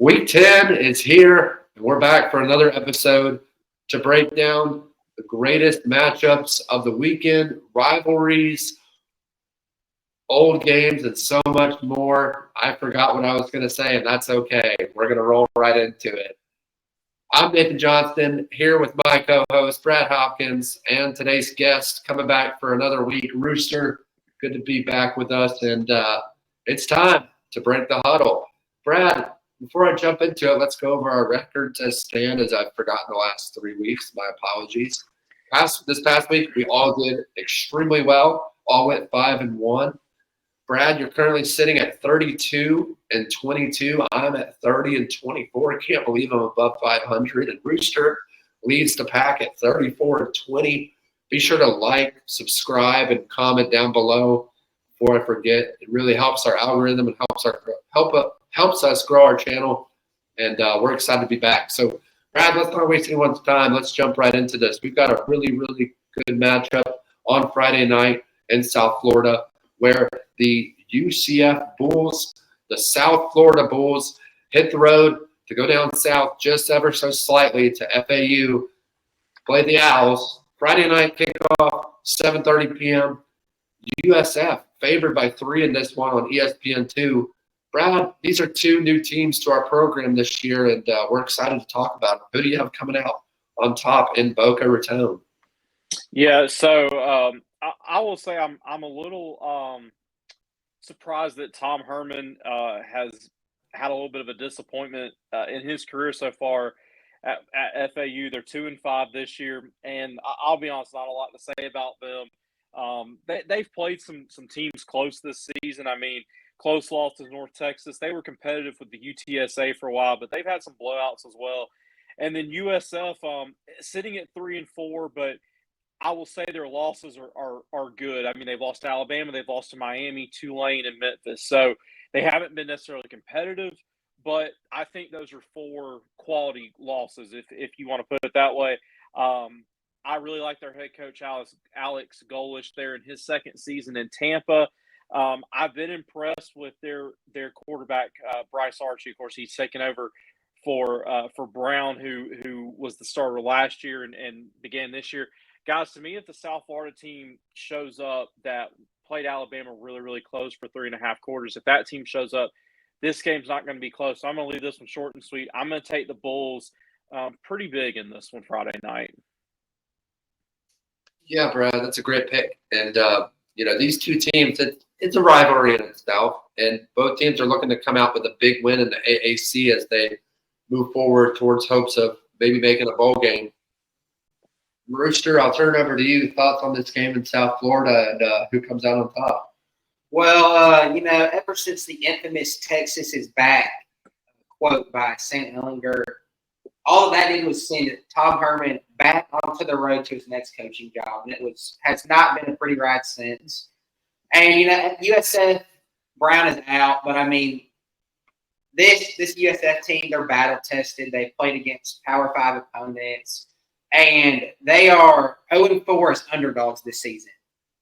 Week 10 is here, and we're back for another episode to break down the greatest matchups of the weekend, rivalries, old games, and so much more. I forgot what I was going to say, and that's okay. We're going to roll right into it. I'm Nathan Johnston, here with my co-host, Brad Hopkins, and today's guest coming back for another week, Rooster. Good to be back with us, and it's time to break the huddle. Brad, before I jump into it, let's go over our records as stand, as I've forgotten the last 3 weeks. My apologies. This past week, we all did extremely well. All went 5-1. Brad, you're currently sitting at 32-22. I'm at 30-24. I can't believe I'm above 500. And Rooster leads the pack at 34-20. Be sure to like, subscribe, and comment down below before I forget. It really helps our algorithm and helps us grow our channel. And we're excited to be back. So, Brad, let's not waste anyone's time. Let's jump right into this. We've got a really, really good matchup on Friday night in South Florida, where the UCF Bulls, the South Florida Bulls, hit the road to go down south just ever so slightly to FAU, play the Owls. Friday night kickoff, 7:30 p.m. USF favored by 3 in this one on ESPN2. Brad, these are 2 new teams to our program this year, and we're excited to talk about them. Who do you have coming out on top in Boca Raton? Yeah, so I will say I'm a little surprised that Tom Herman has had a little bit of a disappointment in his career so far at FAU. They're 2-5 this year, and I'll be honest, not a lot to say about them. They've played some teams close this season. I mean, close loss to North Texas. They were competitive with the UTSA for a while, but they've had some blowouts as well. And then USF sitting at 3-4, but I will say their losses are good. I mean, they've lost to Alabama, they've lost to Miami, Tulane, and Memphis. So they haven't been necessarily competitive, but I think those are 4 quality losses, if you want to put it that way. I really like their head coach, Alex Golish, there in his second season in Tampa. I've been impressed with their quarterback, Bryce Archie. Of course, he's taken over for Brown, who was the starter last year and began this year. Guys, to me, if the South Florida team shows up that played Alabama really, really close for 3.5 quarters, if that team shows up, this game's not going to be close. So I'm going to leave this one short and sweet. I'm going to take the Bulls pretty big in this one Friday night. Yeah, Brad, that's a great pick. And, these 2 teams, it's a rivalry in itself. And both teams are looking to come out with a big win in the AAC as they move forward towards hopes of maybe making a bowl game. Rooster, I'll turn it over to you. Thoughts on this game in South Florida and who comes out on top? Well, ever since the infamous Texas is back quote by St. Ellinger, all of that did was send Tom Herman back onto the road to his next coaching job, and has not been a pretty ride since. And at USF, Brown is out, but I mean, this USF team, they're battle tested. They played against Power 5 opponents, and they are 0-4 as underdogs this season.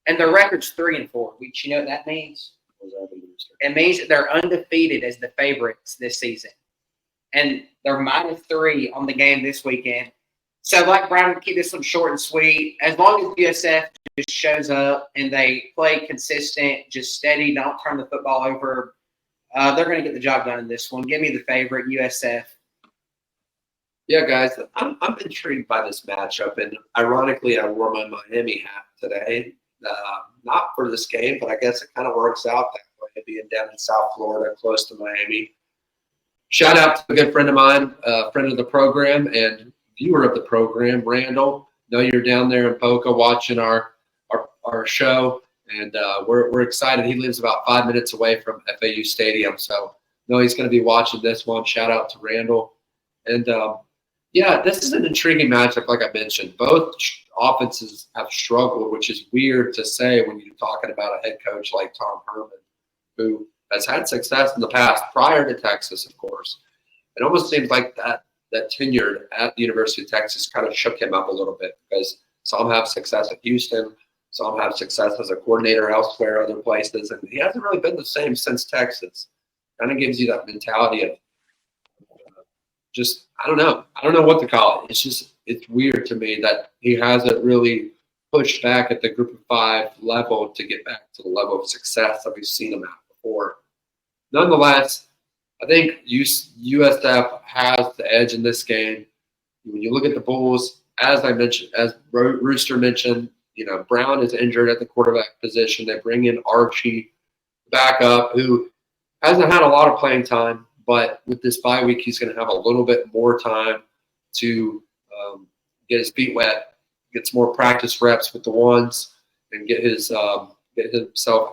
And their record's 3-4. Which you know what that means? It means that they're undefeated as the favorites this season. And they're -3 on the game this weekend. So, like Brian, keep this one short and sweet. As long as USF just shows up and they play consistent, just steady, don't turn the football over, they're going to get the job done in this one. Give me the favorite, USF. Yeah, guys, I'm intrigued by this matchup. And ironically, I wore my Miami hat today. Not for this game, but I guess it kind of works out that way, being down in South Florida, close to Miami. Shout out to a good friend of mine, friend of the program and viewer of the program, Randall. Know you're down there in Boca watching our show, and we're excited. He lives about 5 minutes away from FAU Stadium, so know he's going to be watching this one. Shout out to Randall. And, this is an intriguing matchup, like I mentioned. Both offenses have struggled, which is weird to say when you're talking about a head coach like Tom Herman, who has had success in the past prior to Texas, of course. It almost seems like that tenure at the University of Texas kind of shook him up a little bit because some have success at Houston, some have success as a coordinator elsewhere, other places, and he hasn't really been the same since Texas. Kind of gives you that mentality of just I don't know. I don't know what to call it. It's weird to me that he hasn't really pushed back at the Group of 5 level to get back to the level of success that we've seen him at before. Nonetheless, I think USF has the edge in this game. When you look at the Bulls, as I mentioned, as Rooster mentioned, Brown is injured at the quarterback position. They bring in Archie back up, who hasn't had a lot of playing time, but with this bye week, he's going to have a little bit more time to get his feet wet, get some more practice reps with the ones, and get himself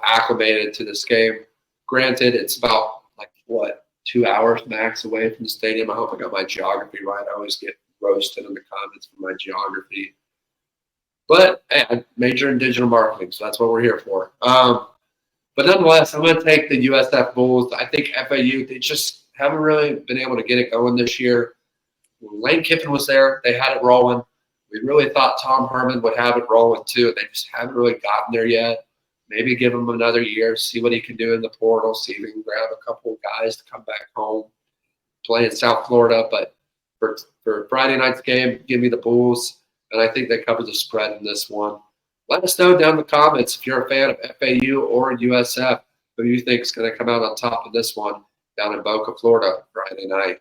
acclimated to this game. Granted, it's about 2 hours max away from the stadium. I hope I got my geography right. I always get roasted in the comments for my geography. But hey, I major in digital marketing, so that's what we're here for. But nonetheless, I'm going to take the USF Bulls. I think FAU, they just haven't really been able to get it going this year. When Lane Kiffin was there, they had it rolling. We really thought Tom Herman would have it rolling too. They just haven't really gotten there yet. Maybe give him another year, see what he can do in the portal, see if he can grab a couple of guys to come back home, play in South Florida. But for Friday night's game, give me the Bulls, and I think they cover the spread in this one. Let us know down in the comments if you're a fan of FAU or USF, who you think is going to come out on top of this one down in Boca, Florida, Friday night.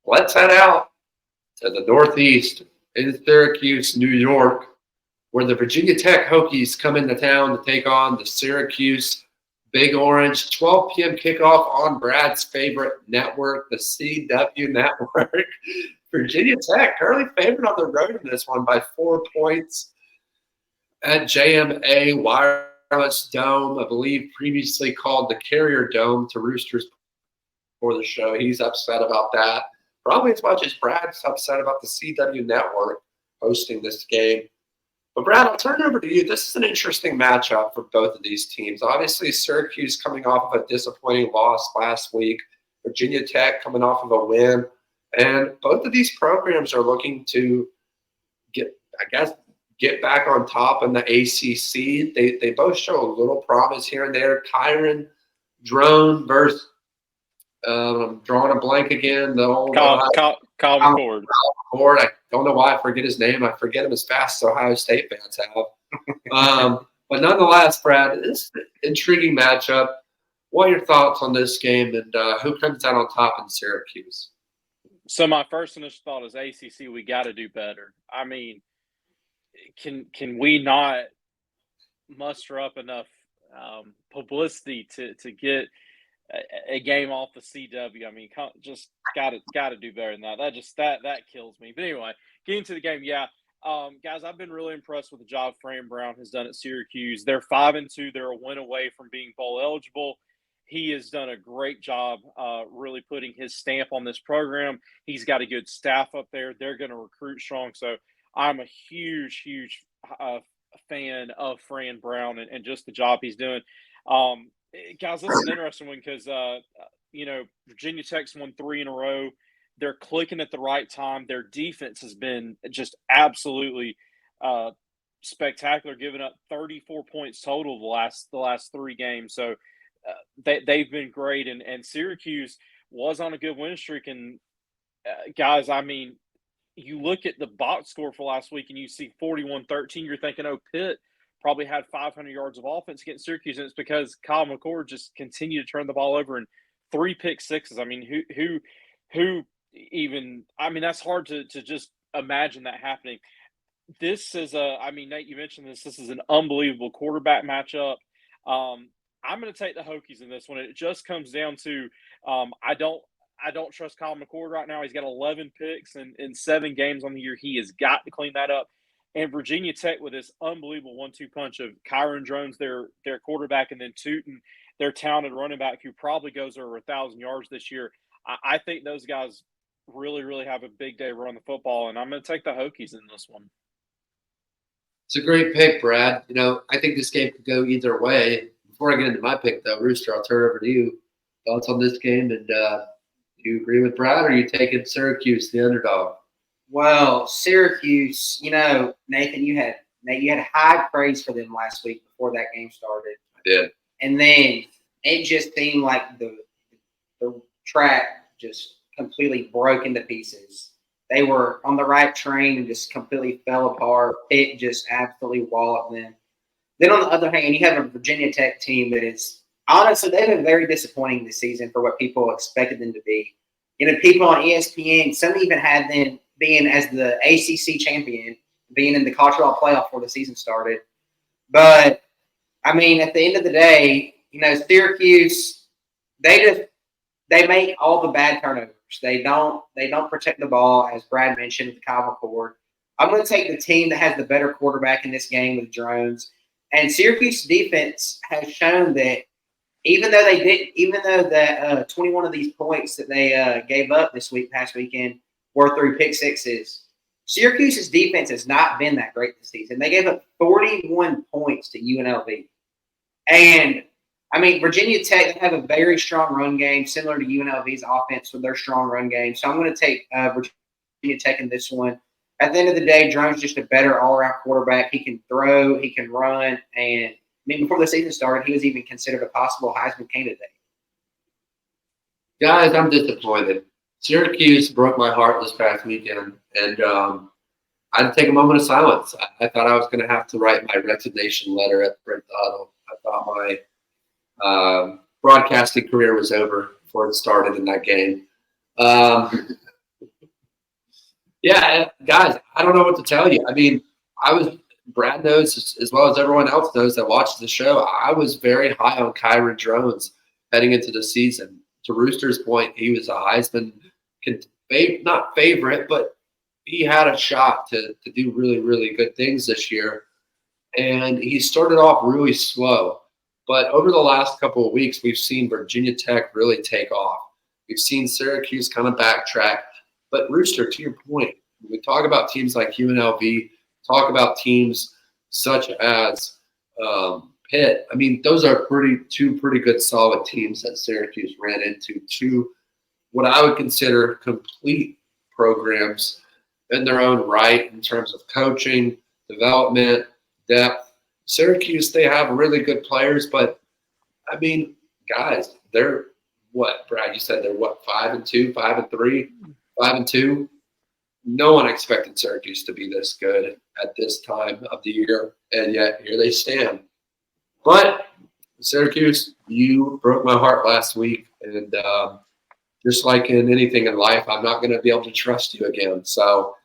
Let's head out to the Northeast in Syracuse, New York, where the Virginia Tech Hokies come into town to take on the Syracuse Big Orange. 12 p.m. kickoff on Brad's favorite network, the CW Network. Virginia Tech currently favored on the road in this one by 4 points at JMA Wireless Dome, I believe previously called the Carrier Dome to Roosters for the show. He's upset about that. Probably as much as Brad's upset about the CW Network hosting this game. But Brad, I'll turn it over to you. This is an interesting matchup for both of these teams. Obviously, Syracuse coming off of a disappointing loss last week. Virginia Tech coming off of a win. And both of these programs are looking to get back on top in the ACC. They both show a little promise here and there. Kyron Drone versus I'm drawing a blank again. The old Kyle McCord. I don't know why I forget his name. I forget him as fast as Ohio State fans have. But nonetheless, Brad, it's an intriguing matchup. What are your thoughts on this game, and who comes out on top in Syracuse? So my first initial thought is ACC. We got to do better. I mean, can we not muster up enough publicity to get a game off the CW? I mean, just got to do better than that. That kills me. But anyway, getting to the game, guys, I've been really impressed with the job Fran Brown has done at Syracuse. They're 5-2. They're a win away from being bowl eligible. He has done a great job really putting his stamp on this program. He's got a good staff up there. They're going to recruit strong. So I'm a huge fan of Fran Brown and just the job he's doing. Guys, this is an interesting one because, Virginia Tech's won 3 in a row. They're clicking at the right time. Their defense has been just absolutely spectacular, giving up 34 points total the last 3 games. So they've been great. And Syracuse was on a good win streak. And, guys, I mean, you look at the box score for last week and you see 41-13. You're thinking, Pitt probably had 500 yards of offense against Syracuse, and it's because Kyle McCord just continued to turn the ball over and 3 pick sixes. I mean, who even – I mean, that's hard to just imagine that happening. This is Nate, you mentioned this. This is an unbelievable quarterback matchup. I'm going to take the Hokies in this one. It just comes down to I don't trust Kyle McCord right now. He's got 11 picks in 7 games on the year. He has got to clean that up. And Virginia Tech with this unbelievable 1-2 punch of Kyron Drones, their quarterback, and then Tootin, their talented running back who probably goes over 1,000 yards this year. I think those guys really, really have a big day running the football, and I'm going to take the Hokies in this one. It's a great pick, Brad. I think this game could go either way. Before I get into my pick, though, Rooster, I'll turn it over to you. Thoughts on this game, and do you agree with Brad, or are you taking Syracuse, the underdog? Well, Syracuse, Nathan, you had high praise for them last week before that game started. I did. And then it just seemed like the track just completely broken to pieces. They were on the right train and just completely fell apart. Pitt just absolutely walloped them. Then on the other hand, you have a Virginia Tech team that is honestly they've been very disappointing this season for what people expected them to be. People on ESPN, some even had them being as the ACC champion, being in the college football playoff before the season started. But I mean, at the end of the day, Syracuse, they make all the bad turnovers. They don't protect the ball, as Brad mentioned with Kyle McCord. I'm going to take the team that has the better quarterback in this game with Drones. And Syracuse defense has shown that even though that 21 of these points that they gave up this past weekend were through pick sixes, Syracuse's defense has not been that great this season. They gave up 41 points to UNLV. And, I mean, Virginia Tech have a very strong run game, similar to UNLV's offense with their strong run game. So I'm going to take Virginia Tech in this one. At the end of the day, Drone's just a better all-around quarterback. He can throw, he can run, and before the season started, he was even considered a possible Heisman candidate. Guys, I'm disappointed. Syracuse broke my heart this past weekend, and I had to take a moment of silence. I thought I was going to have to write my resignation letter at Brent Huddle. I thought my broadcasting career was over before it started in that game. Yeah, guys, I don't know what to tell you. I mean, Brad knows as well as everyone else knows that watches the show, I was very high on Kyron Drones heading into the season. To Rooster's point, he was a Heisman, not favorite, but he had a shot to do really, really good things this year. And he started off really slow. But over the last couple of weeks, we've seen Virginia Tech really take off. We've seen Syracuse kind of backtrack. But Rooster, to your point, when we talk about teams like UNLV, talk about teams such as Pitt. I mean, those are two pretty good solid teams that Syracuse ran into. Two, what I would consider complete programs in their own right in terms of coaching, development, depth. Syracuse, they have really good players, but I mean, guys, they're what, Brad? You said they're what, 5-2, 5-3, 5-2. No one expected Syracuse to be this good at this time of the year, and yet here they stand. But Syracuse, you broke my heart last week, and just like in anything in life, I'm not going to be able to trust you again. So,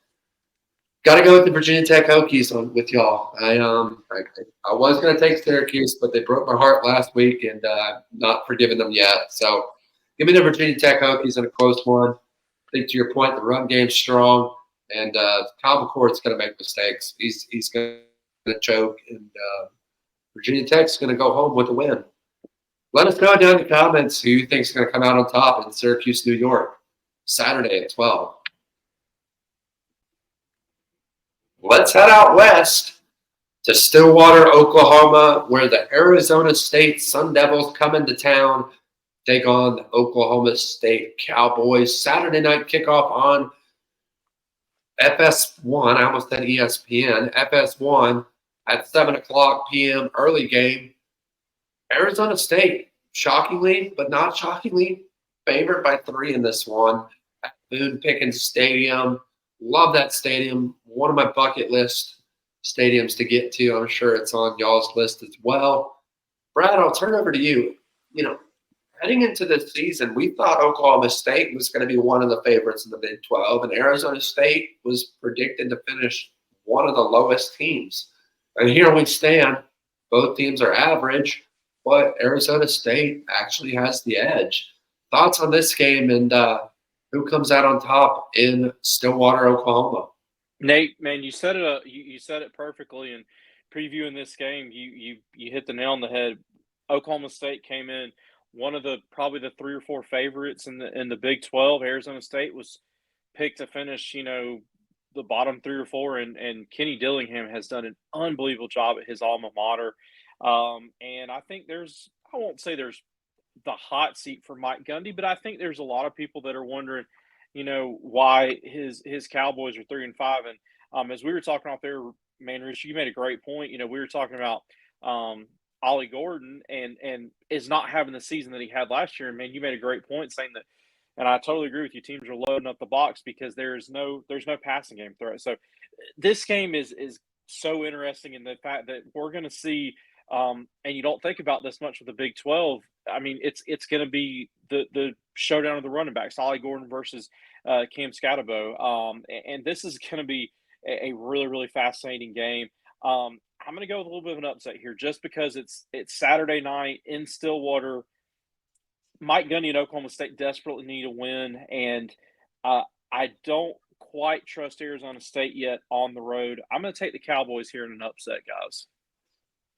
got to go with the Virginia Tech Hokies with y'all. I was going to take Syracuse, but they broke my heart last week, and not forgiving them yet. So, give me the Virginia Tech Hokies in a close one. I think to your point, the run game's strong, and Kyle McCord's going to make mistakes. He's going to choke, and Virginia Tech's going to go home with a win. Let us know down in the comments who you think is going to come out on top in Syracuse, New York, Saturday at 12. Let's head out west to Stillwater, Oklahoma, where the Arizona State Sun Devils come into town, take on the Oklahoma State Cowboys. Saturday night kickoff on FS1. I almost said ESPN. FS1 at 7 o'clock p.m. early game. Arizona State, shockingly, but not shockingly, favored by 3 in this one at Boone Pickens Stadium. Love that stadium. One of my bucket list stadiums to get to. I'm sure it's on y'all's list as well. Brad, I'll turn over to you. Heading into this season, we thought Oklahoma State was going to be one of the favorites in the Big 12, and Arizona State was predicted to finish one of the lowest teams. And here we stand. Both teams are average, but Arizona State actually has the edge. Thoughts on this game and who comes out on top in Stillwater, Oklahoma? Nate, man, you said it. You said it perfectly. And previewing this game, you hit the nail on the head. Oklahoma State came in one of probably the 3 or 4 favorites in the Big 12. Arizona State was picked to finish, the bottom 3 or 4, and Kenny Dillingham has done an unbelievable job at his alma mater. And I think I won't say there's the hot seat for Mike Gundy, but I think there's a lot of people that are wondering, why his Cowboys are 3-5. And as we were talking out there, man, Rich, you made a great point. We were talking about Ollie Gordon and is not having the season that he had last year. And man, you made a great point saying that And I totally agree with you. Teams are loading up the box because there's no passing game threat. So this game is so interesting in the fact that we're going to see, and you don't think about this much with the Big 12. I mean, it's going to be the showdown of the running backs, Ollie Gordon versus Cam Scatterbo. And this is going to be a really, really fascinating game. I'm going to go with a little bit of an upset here just because it's Saturday night in Stillwater. Mike Gundy and Oklahoma State desperately need a win, and I don't quite trust Arizona State yet on the road. I'm going to take the Cowboys here in an upset, guys.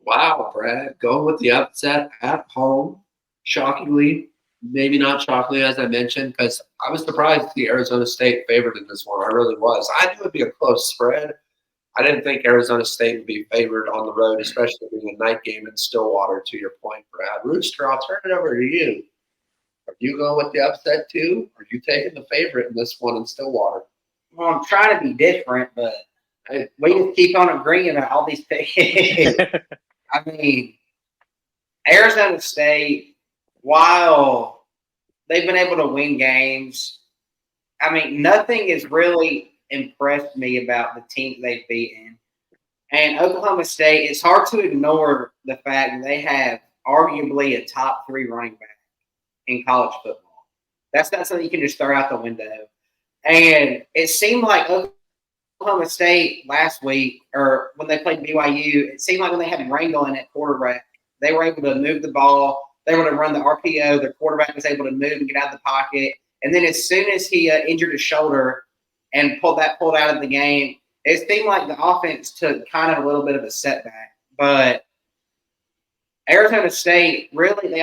Wow, Brad, going with the upset at home. Shockingly, maybe not shockingly, as I mentioned, because I was surprised to see Arizona State favored in this one. I really was. I knew it would be a close spread. I didn't think Arizona State would be favored on the road, especially being a night game in Stillwater, to your point, Brad. Rooster, I'll turn it over to you. Are you going with the upset too? Or are you taking the favorite in this one in Stillwater? Well, I'm trying to be different, but we just keep on agreeing about all these things. I mean, Arizona State, while they've been able to win games, I mean, nothing has really impressed me about the teams they've beaten. And Oklahoma State, it's hard to ignore the fact that they have arguably a top 3 running back in college football. That's not something you can just throw out the window. And it seemed like Oklahoma State last week, or when they played BYU, it seemed like when they had Rangel at quarterback, they were able to move the ball. They were able to run the RPO. Their quarterback was able to move and get out of the pocket. And then as soon as he injured his shoulder and pulled out of the game, it seemed like the offense took kind of a little bit of a setback. But Arizona State, really, they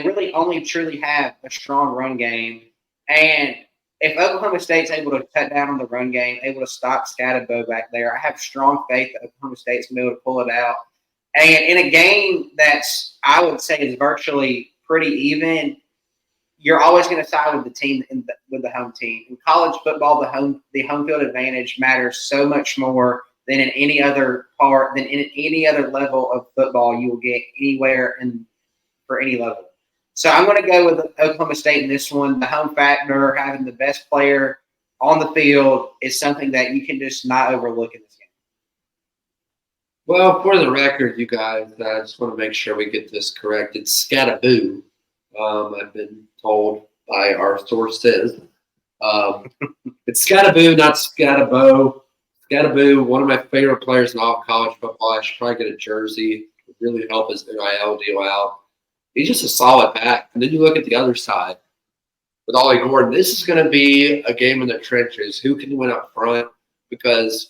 really only truly have a strong run game. And if Oklahoma State's able to cut down on the run game, able to stop Scatterbo back there, I have strong faith that Oklahoma State's going to be able to pull it out. And in a game that's, I would say, is virtually pretty even, you're always going to side with the team with the home team. In college football, the home field advantage matters so much more than in any other level of football you will get anywhere for any level. So I'm going to go with Oklahoma State in this one. The home factor, having the best player on the field, is something that you can just not overlook in this game. Well, for the record, you guys, I just want to make sure we get this correct. It's Scatterbo. I've been told by our sources. It's Scatterbo, not Scatterbo. Scatterbo, one of my favorite players in all of college football. I should probably get a jersey. It would really help his NIL deal out. He's just a solid back. And then you look at the other side with Ollie Gordon. This is going to be a game in the trenches. Who can win up front? Because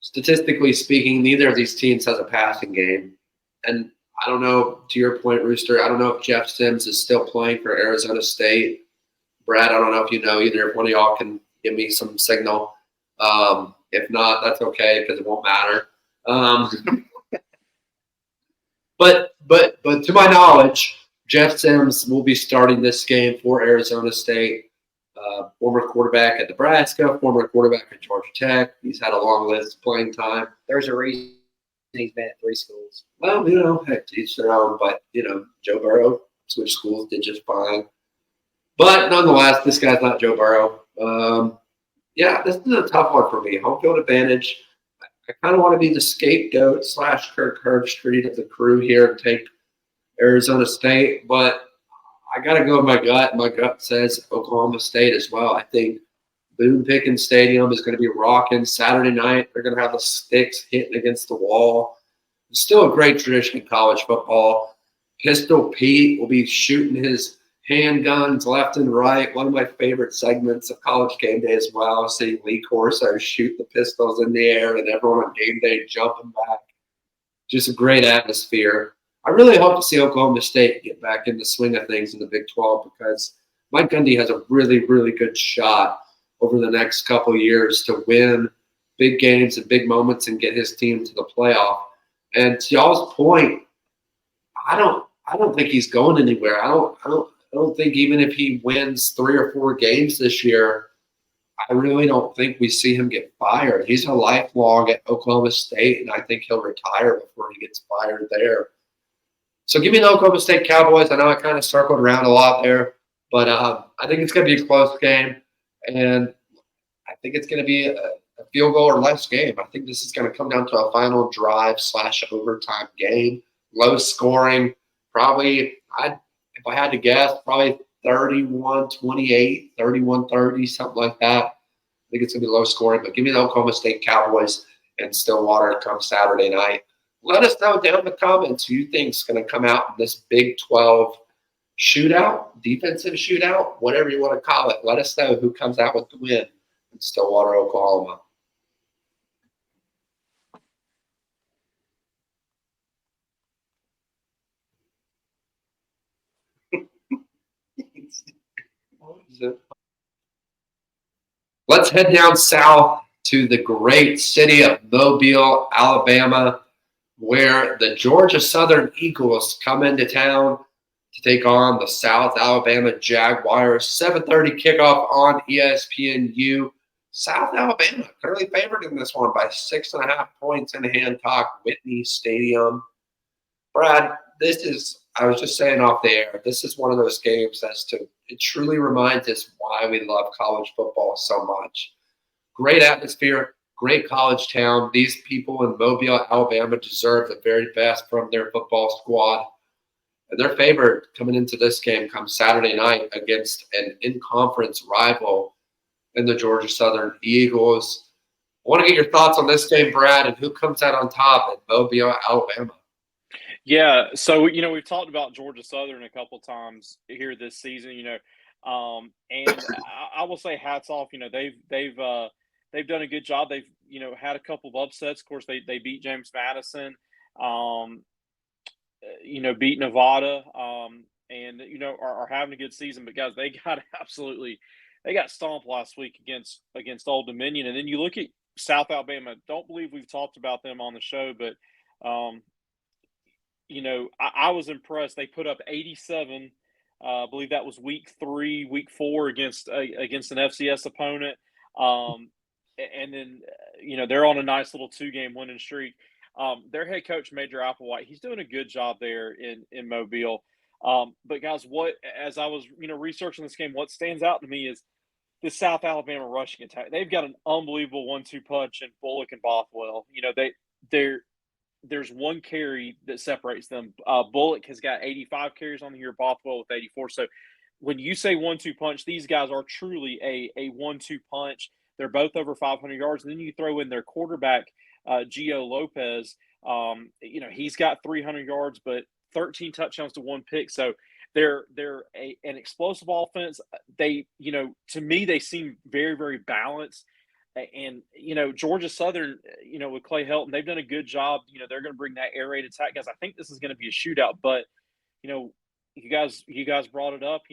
statistically speaking, neither of these teams has a passing game. And I don't know, to your point, Rooster, I don't know if Jeff Sims is still playing for Arizona State. Brad, I don't know if you know either. If one of y'all can give me some signal. If not, that's okay because it won't matter. But to my knowledge, Jeff Sims will be starting this game for Arizona State. Former quarterback at Nebraska, former quarterback at Georgia Tech. He's had a long list of playing time. There's a reason he's been at 3 schools. Well, heck, to each their own. But, Joe Burrow switched schools, did just fine. But nonetheless, this guy's not Joe Burrow. This is a tough one for me. Home field advantage. I kind of want to be the scapegoat / Kirk Herbstreit of the crew here and take Arizona State, but I got to go with my gut. My gut says Oklahoma State as well. I think Boone Pickens Stadium is going to be rocking Saturday night. They're going to have the sticks hitting against the wall. It's still a great tradition in college football. Pistol Pete will be shooting his handguns left and right. One of my favorite segments of College Game Day as well, seeing Lee Corso shoot the pistols in the air and everyone on game day jumping back. Just a great atmosphere. I really hope to see Oklahoma State get back in the swing of things in the Big 12 because Mike Gundy has a really, really good shot over the next couple of years to win big games and big moments and get his team to the playoff. And to y'all's point, I don't think he's going anywhere. I don't think even if he wins 3 or 4 games this year, I really don't think we see him get fired. He's a lifelong at Oklahoma State, and I think he'll retire before he gets fired there. So give me the Oklahoma State Cowboys. I know I kind of circled around a lot there. But I think it's going to be a close game, and I think it's going to be a field goal or less game. I think this is going to come down to a final drive / overtime game, low scoring. Probably, if I had to guess, probably 31-28, 31-30, something like that. I think it's going to be low scoring, but give me the Oklahoma State Cowboys and Stillwater come Saturday night. Let us know down in the comments who you think is going to come out in this Big 12 shootout, defensive shootout, whatever you want to call it. Let us know who comes out with the win in Stillwater, Oklahoma. Let's head down south to the great city of Mobile, Alabama, where the Georgia Southern Eagles come into town to take on the South Alabama Jaguars. 7:30 kickoff on ESPNU. South Alabama currently favored in this one by 6.5 points in Hancock Whitney Stadium. Brad, I was just saying off the air, this is one of those games it truly reminds us why we love college football so much. Great atmosphere, great college town. These people in Mobile, Alabama deserve the very best from their football squad. And they're favored coming into this game come Saturday night against an in-conference rival in the Georgia Southern Eagles. I want to get your thoughts on this game, Brad, and who comes out on top at Mobile, Alabama. Yeah, so we've talked about Georgia Southern a couple times here this season, and I will say hats off. They've done a good job. They've had a couple of upsets. Of course, they beat James Madison, beat Nevada, and are having a good season. But guys, they got stomped last week against Old Dominion, and then you look at South Alabama. Don't believe we've talked about them on the show, but I was impressed. They put up 87. I believe that was week 4 against an FCS opponent. And then, they're on a nice little 2-game winning streak. Their head coach, Major Applewhite, he's doing a good job there in Mobile. But guys, as I was, researching this game, what stands out to me is the South Alabama rushing attack. They've got an unbelievable 1-2 punch in Bullock and Bothwell. There's one carry that separates them. Bullock has got 85 carries on the year, Bothwell with 84. So when you say 1-2 punch, these guys are truly a 1-2 punch. They're both over 500 yards. And then you throw in their quarterback, Gio Lopez. He's got 300 yards, but 13 touchdowns to 1 pick. So they're an explosive offense. They, to me, they seem very, very balanced. And, Georgia Southern, with Clay Helton, they've done a good job. They're going to bring that air raid attack. Guys, I think this is going to be a shootout. But, you guys brought it up.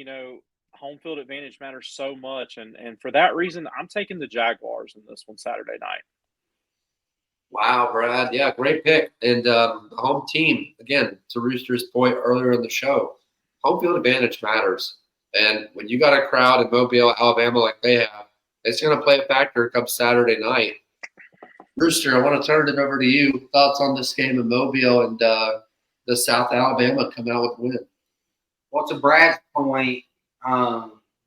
Home field advantage matters so much. And for that reason, I'm taking the Jaguars in this one Saturday night. Wow, Brad. Yeah, great pick. And the home team, again, to Rooster's point earlier in the show, home field advantage matters. And when you got a crowd in Mobile, Alabama like they have, it's going to play a factor come Saturday night. Rooster, I want to turn it over to you. Thoughts on this game in Mobile and the South Alabama come out with a win? Well, to Brad's point,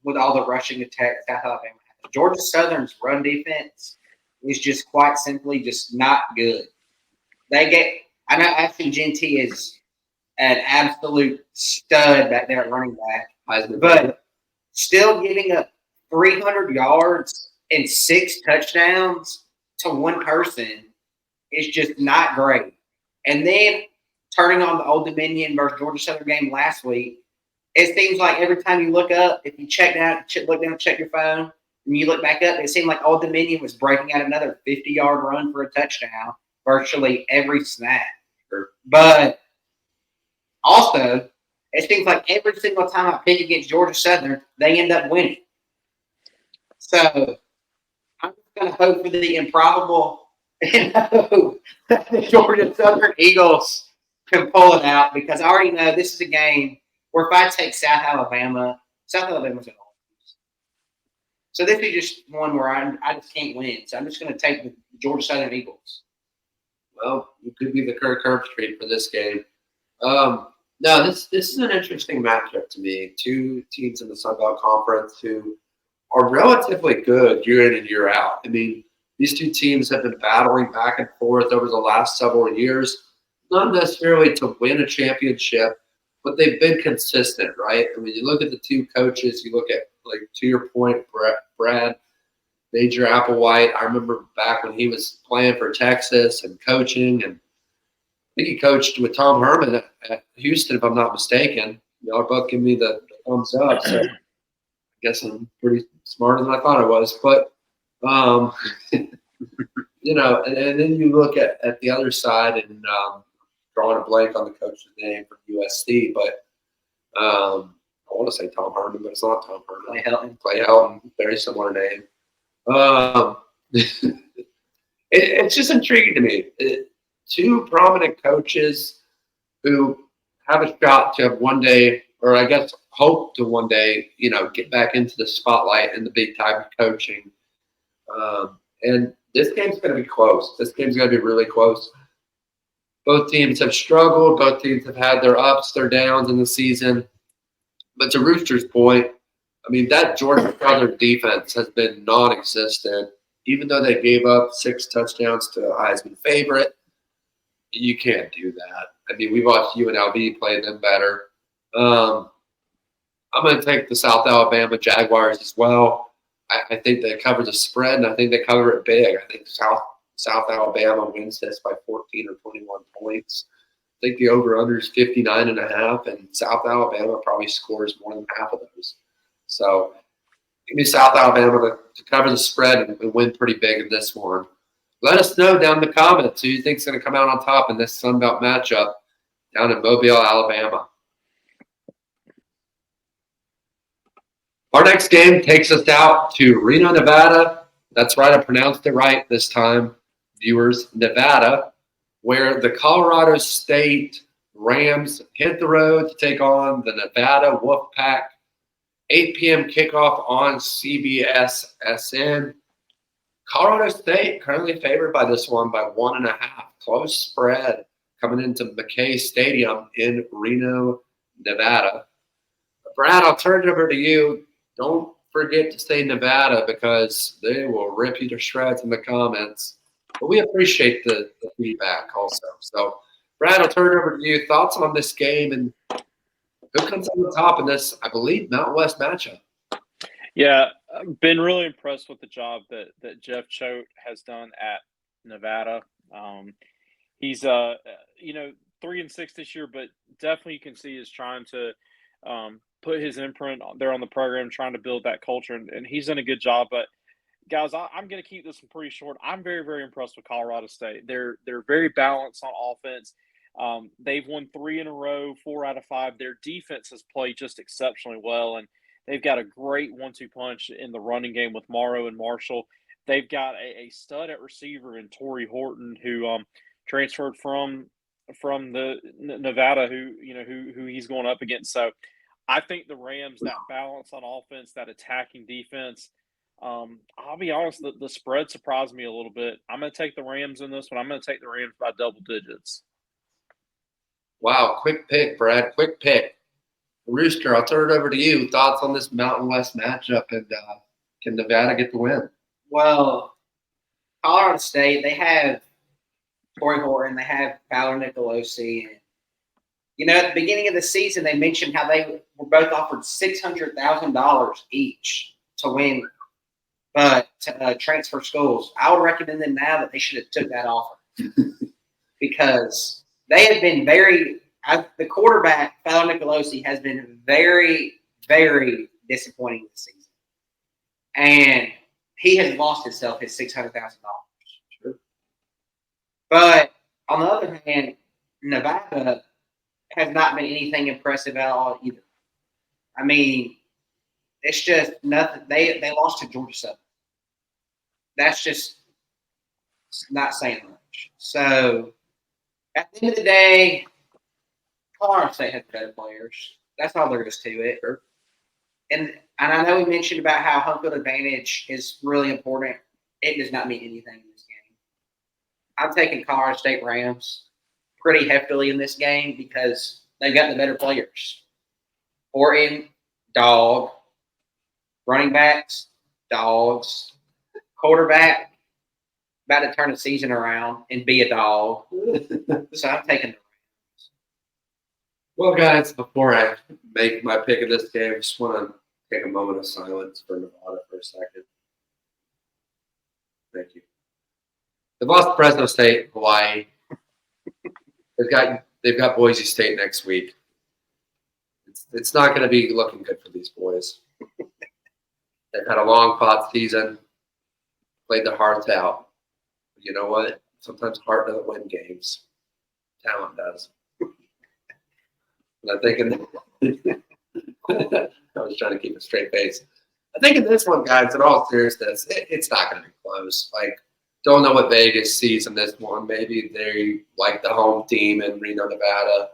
with all the rushing attack South Alabama has, Georgia Southern's run defense is just quite simply just not good. I know Ashton Genty is an absolute stud back there at running back, but still giving up 300 yards and 6 touchdowns to one person is just not great. And then turning on the Old Dominion versus Georgia Southern game last week, it seems like every time you look up, if you look down, check your phone, and you look back up, it seemed like Old Dominion was breaking out another 50-yard run for a touchdown virtually every snap. But also, it seems like every single time I pick against Georgia Southern, they end up winning. So I'm just going to hope for the improbable and hope that the Georgia Southern Eagles can pull it out, because I already know this is a game where if I take South Alabama's at home. So this is just one where I just can't win. So I'm just going to take the Georgia Southern Eagles. Well, you could be the Kirk Herbstreit for this game. No, this is an interesting matchup to me. Two teams in the Sun Belt Conference who are relatively good year in and year out. I mean, these two teams have been battling back and forth over the last several years, not necessarily to win a championship, but they've been consistent, right? I mean, you look at the two coaches, you look at, like, to your point, Brad Major Applewhite. I remember back when he was playing for Texas and coaching, and I think he coached with Tom Herman at Houston, if I'm not mistaken. Y'all are both giving me the thumbs up, so I guess I'm pretty smarter than I thought I was. But, um, and then you look at the other side, and drawing a blank on the coach's name for USC, but I want to say Tom Herman, but it's not Tom Herman. Clay Helton, very similar name. It's just intriguing to me. Two prominent coaches who have a shot to have one day, or I guess hope to one day, get back into the spotlight in the big time of coaching. And this game's going to be close. This game's going to be really close. Both teams have struggled. Both teams have had their ups, their downs in the season. But to Rooster's point, I mean, that Georgia Southern defense has been non-existent. Even though they gave up 6 touchdowns to a Heisman favorite, you can't do that. I mean, we watched UNLV play them better. I'm going to take the South Alabama Jaguars as well. I think they cover the spread, and I think they cover it big. I think South Alabama wins this by 14 or 21 points. I think the over-under is 59.5, and South Alabama probably scores more than half of those. So give me South Alabama to cover the spread and win pretty big in this one. Let us know down in the comments who you think is going to come out on top in this Sun Belt matchup down in Mobile, Alabama. Our next game takes us out to Reno, Nevada. That's right, I pronounced it right this time, viewers. Nevada, where the Colorado State Rams hit the road to take on the Nevada Wolfpack. 8 p.m. kickoff on CBS-SN. Colorado State currently favored by this one by 1.5. Close spread coming into McKay Stadium in Reno, Nevada. Brad, I'll turn it over to you. Don't forget to say Nevada because they will rip you to shreds in the comments. But we appreciate the feedback also. So, Brad, I'll turn it over to you. Thoughts on this game and who comes on the top in this, I believe, Mountain West matchup? Yeah, I've been really impressed with the job that Jeff Choate has done at Nevada. He's 3-6 this year, but definitely you can see he's trying to put his imprint there on the program, trying to build that culture, and he's done a good job. But guys, I'm going to keep this one pretty short. I'm very, very impressed with Colorado State. They're very balanced on offense. They've won 3 in a row, 4 out of 5. Their defense has played just exceptionally well, and they've got a great 1-2 punch in the running game with Morrow and Marshall. They've got a stud at receiver in Torrey Horton, who transferred from the Nevada, who he's going up against. So I think the Rams, that balance on offense, that attacking defense. I'll be honest, the spread surprised me a little bit. I'm going to take the Rams in this one. I'm going to take the Rams by double digits. Wow, quick pick, Brad. Quick pick. Rooster, I'll turn it over to you. Thoughts on this Mountain West matchup, and can Nevada get the win? Well, Colorado State, they have Torrey Horton, they have Fowler Nicolosi. And, at the beginning of the season, they mentioned how they were both offered $600,000 each to win, but to transfer schools. I would recommend them now that they should have took that offer because they have been the quarterback, Fowler Nicolosi, has been very, very disappointing this season. And he has lost himself his $600,000. Sure. But on the other hand, Nevada has not been anything impressive at all either. I mean, it's just nothing. They lost to Georgia Southern. That's just not saying much. So at the end of the day, Colorado State has better players. That's all there is to it. And I know we mentioned about how home field advantage is really important. It does not mean anything in this game. I'm taking Colorado State Rams pretty heftily in this game because They've got the better players. Orton, dog. Running backs, dogs. Quarterback, about to turn the season around and be a dog. So I'm taking the Well, guys, before I make my pick of this game, I just want to take a moment of silence for Nevada for a second. Thank you. They've lost to Fresno State, Hawaii. They've got Boise State next week. It's not going to be looking good for these boys. They've had a long fought season, played their hearts out. But you know what? Sometimes heart doesn't win games. Talent does. And I'm thinking, I was trying to keep a straight face. I think in this one, guys, in all seriousness, it's not going to be close. Like, don't know what Vegas sees in this one. Maybe they like the home team in Reno, Nevada.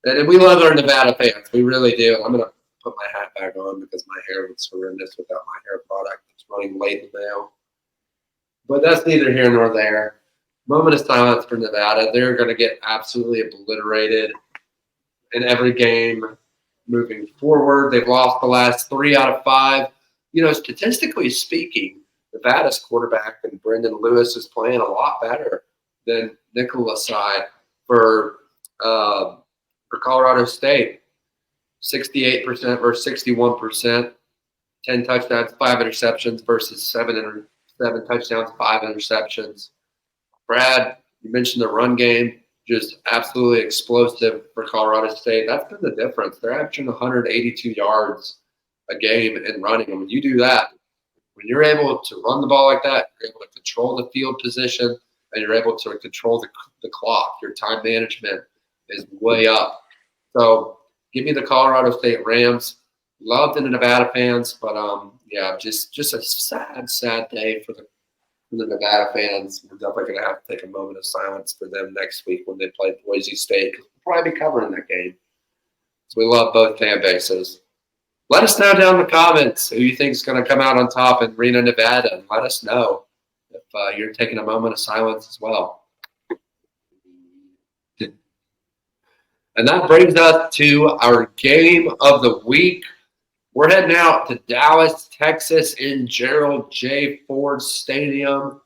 And we love our Nevada fans. We really do. I'm going to put my hat back on because my hair looks horrendous without my hair product. It's running late now. But that's neither here nor there. Moment of silence for Nevada. They're going to get absolutely obliterated in every game moving forward. They've lost the last 3 out of 5. You know, statistically speaking, Nevada's quarterback and Brendan Lewis is playing a lot better than Nicholas side for Colorado State. 68% versus 61%. 10 touchdowns, 5 interceptions versus 7 touchdowns, 5 interceptions. Brad, you mentioned the run game, just absolutely explosive for Colorado State. That's been the difference. They're averaging 182 yards a game in running. And when you do that, when you're able to run the ball like that, you're able to control the field position, and you're able to control the clock. Your time management is way up. So give me the Colorado State Rams. Loved the Nevada fans, but yeah, just a sad day for the Nevada fans. We're definitely going to have to take a moment of silence for them next week when they play Boise State, because we'll probably be covering that game. So we love both fan bases. Let us know down in the comments who you think is going to come out on top in Reno, Nevada, and let us know if you're taking a moment of silence as well. And that brings us to our game of the week. We're heading out to Dallas, Texas in Gerald J. Ford Stadium,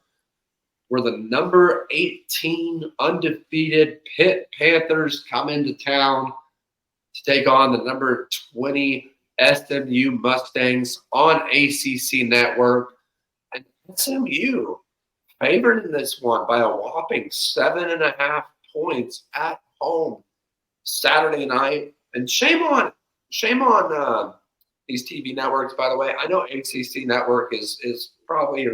where the number 18 undefeated Pitt Panthers come into town to take on the number 20 SMU Mustangs on ACC Network. And SMU favored in this one by a whopping 7.5 points at home Saturday night. And shame on these TV networks, by the way. I know ACC Network is probably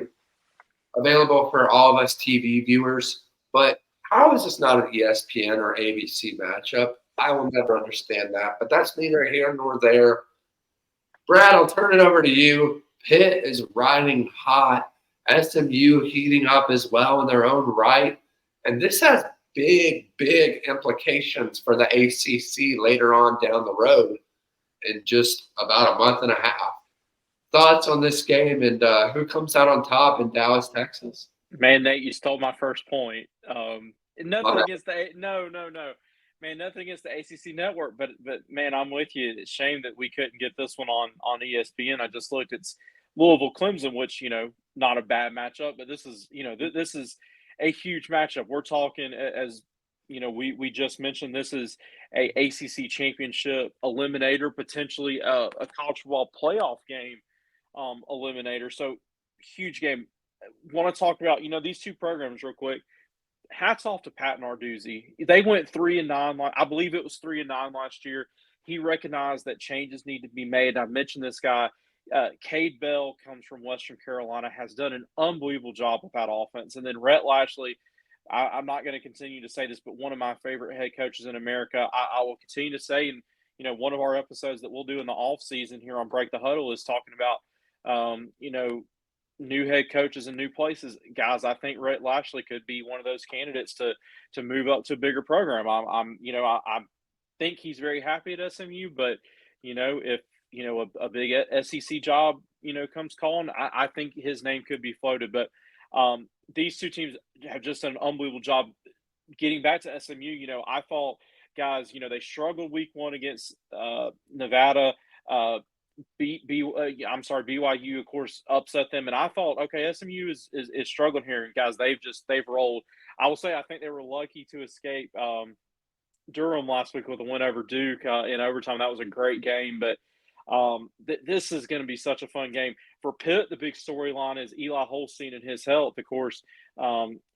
available for all of us TV viewers, but how is this not an ESPN or ABC matchup? I will never understand that, but that's neither here nor there. Brad, I'll turn it over to you. Pitt is riding hot. SMU heating up as well in their own right. And this has big implications for the ACC later on down the road in just about a month and a half. Thoughts on this game and who comes out on top in Dallas, Texas? Man, Nate, you stole my first point. Nothing against the man, nothing against the ACC network, but man, I'm with you. It's a shame that we couldn't get this one on ESPN. I just looked. It's Louisville Clemson, which not a bad matchup, but this is this is a huge matchup. We're talking as we just mentioned. This is a ACC championship eliminator, potentially a college football playoff game eliminator. So huge game. Want to talk about these two programs real quick. Hats off to Pat Narduzzi. They went 3-9. I believe it was 3-9 last year. He recognized that changes need to be made. I mentioned this guy, Cade Bell, comes from Western Carolina, has done an unbelievable job with that offense. And then Rhett Lashley, I'm not going to continue to say this, but one of my favorite head coaches in America. I will continue to say, and one of our episodes that we'll do in the off season here on Break the Huddle is talking about, new head coaches in new places. Guys, I think Rhett Lashley could be one of those candidates to move up to a bigger program. I think he's very happy at SMU, but if a big SEC job comes calling, I think his name could be floated. But these two teams have just done an unbelievable job getting back to SMU. I thought guys, they struggled week 1 against Nevada. BYU, of course, upset them, and I thought, okay, SMU is struggling here, and guys, they've rolled. I will say I think they were lucky to escape Durham last week with a win over Duke in overtime. That was a great game, but this is going to be such a fun game. For Pitt, the big storyline is Eli Holstein and his health. Of course,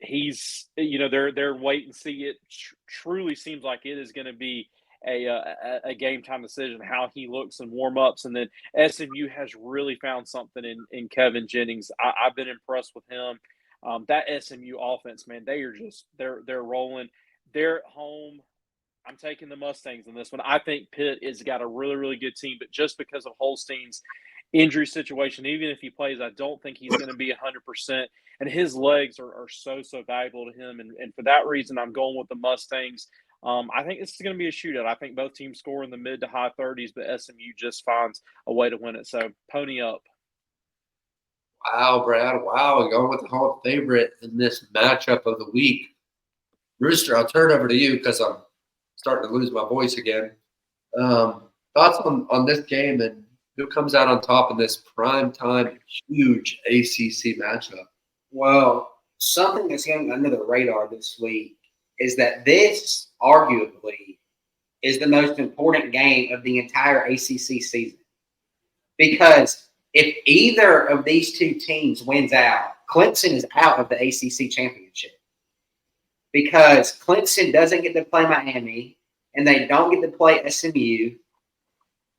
he's they're wait and see. It truly seems like it is going to be a game time decision how he looks in warm ups, and then SMU has really found something in Kevin Jennings. I've been impressed with him. That SMU offense, man, they're rolling. They're at home. I'm taking the Mustangs in this one. I think Pitt has got a really, really good team, but just because of Holstein's injury situation, even if he plays, I don't think he's going to be 100%. And his legs are so valuable to him. And for that reason, I'm going with the Mustangs. I think this is going to be a shootout. I think both teams score in the mid to high 30s, but SMU just finds a way to win it. So pony up. Wow, Brad. Wow, going with the home favorite in this matchup of the week. Rooster, I'll turn it over to you because I'm starting to lose my voice again. Thoughts on this game and who comes out on top in this primetime huge ACC matchup? Well, something that's going under the radar this week is that this arguably is the most important game of the entire ACC season. Because if either of these two teams wins out, Clemson is out of the ACC championship. Because Clemson doesn't get to play Miami, and they don't get to play SMU.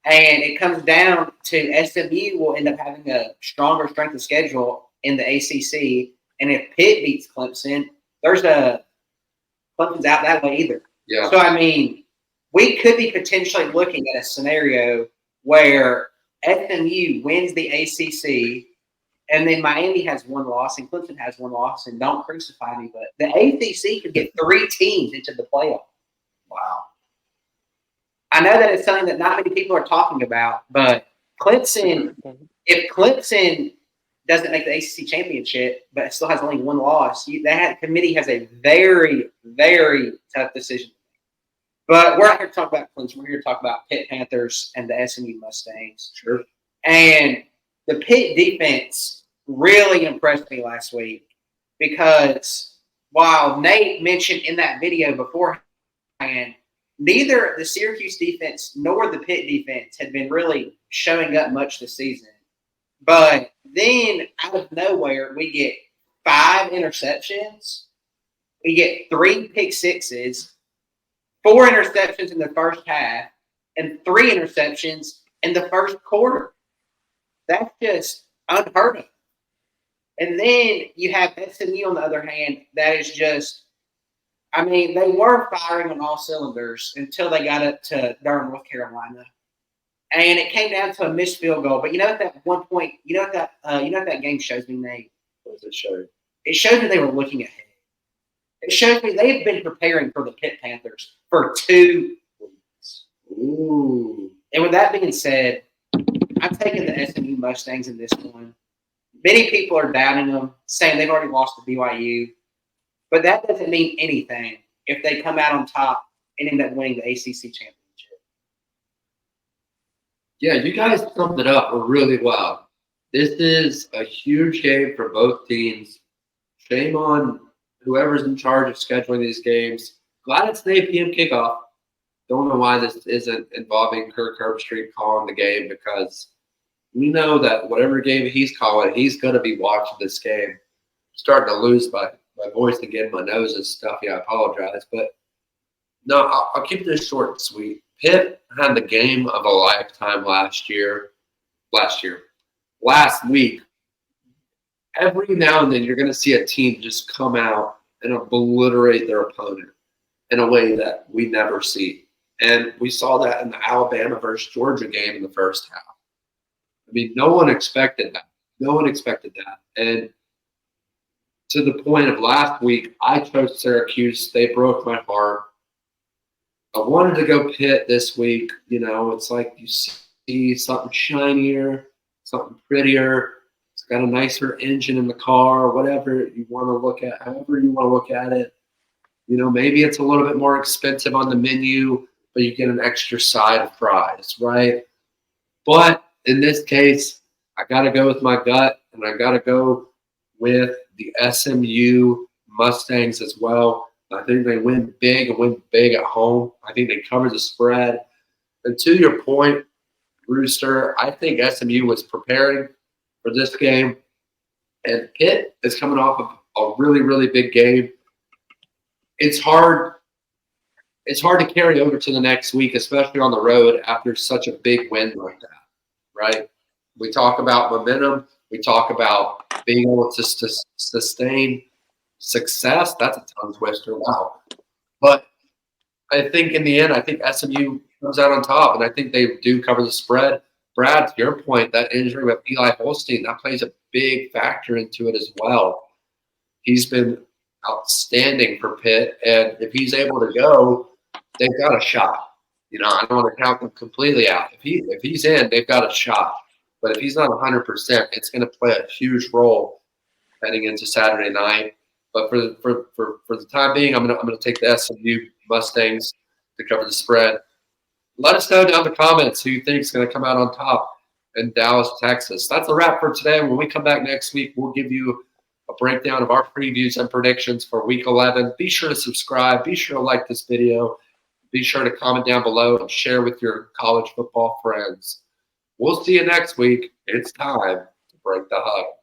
And it comes down to SMU will end up having a stronger strength of schedule in the ACC. And if Pitt beats Clemson, Clemson's out that way either. Yeah. So, I mean, we could be potentially looking at a scenario where SMU wins the ACC, and then Miami has one loss, and Clemson has one loss, and don't crucify me, but the ACC could get 3 teams into the playoff. Wow. I know that it's something that not many people are talking about, but Clemson, if Clemson doesn't make the ACC championship, but it still has only one loss, that committee has a very, very tough decision. But we're not here to talk about Clemson. We're here to talk about Pitt Panthers and the SMU Mustangs. Sure. And the Pitt defense really impressed me last week because while Nate mentioned in that video beforehand, neither the Syracuse defense nor the Pitt defense had been really showing up much this season. But then out of nowhere, we get 5 interceptions. We get 3 pick sixes, 4 interceptions in the first half, and 3 interceptions in the first quarter. That's just unheard of. And then you have SMU on the other hand, that is just, I mean, they were firing on all cylinders until they got up to Durham, North Carolina. And it came down to a missed field goal. But at that one point, what that game shows me, Nate? What does it show? It shows me they were looking ahead. It shows me they've been preparing for the Pitt Panthers for 2 weeks. Ooh. And with that being said, I'm taking the SMU Mustangs in this one. Many people are doubting them, saying they've already lost to BYU. But that doesn't mean anything if they come out on top and end up winning the ACC championship. Yeah, you guys summed it up really well. This is a huge game for both teams. Shame on whoever's in charge of scheduling these games. Glad it's an 8 p.m. kickoff. Don't know why this isn't involving Kirk Herbstreit calling the game because we know that whatever game he's calling, he's going to be watching this game. Starting to lose my voice again. My nose is stuffy. I apologize. But no, I'll keep this short and sweet. Pitt had the game of a lifetime last week. Every now and then you're going to see a team just come out and obliterate their opponent in a way that we never see. And we saw that in the Alabama versus Georgia game in the first half. I mean, no one expected that. And to the point of last week, I chose Syracuse. They broke my heart. I wanted to go Pitt this week. It's like you see something shinier, something prettier. It's got a nicer engine in the car, whatever you want to look at, however you want to look at it. maybe it's a little bit more expensive on the menu, but you get an extra side of fries, right? But in this case, I got to go with my gut, and I got to go with the SMU Mustangs as well. I think they win big and win big at home. I think they cover the spread. And to your point, Rooster, I think SMU was preparing for this game, and Pitt is coming off of a really, really big game. It's hard to carry over to the next week, especially on the road after such a big win like that, right? We talk about momentum. We talk about being able to sustain success. That's a tongue twister. Wow. But I think in the end, I think SMU comes out on top, and I think they do cover the spread. Brad, to your point, that injury with Eli Holstein, that plays a big factor into it as well. He's been outstanding for Pitt, and if he's able to go, they've got a shot. I don't want to count them completely out. If he's in, they've got a shot. But if he's not 100%, it's going to play a huge role heading into Saturday night. But for the time being, I'm going to take the SMU Mustangs to cover the spread. Let us know down in the comments who you think is going to come out on top in Dallas, Texas. That's a wrap for today. When we come back next week, we'll give you a breakdown of our previews and predictions for Week 11. Be sure to subscribe. Be sure to like this video. Be sure to comment down below and share with your college football friends. We'll see you next week. It's time to break the huddle.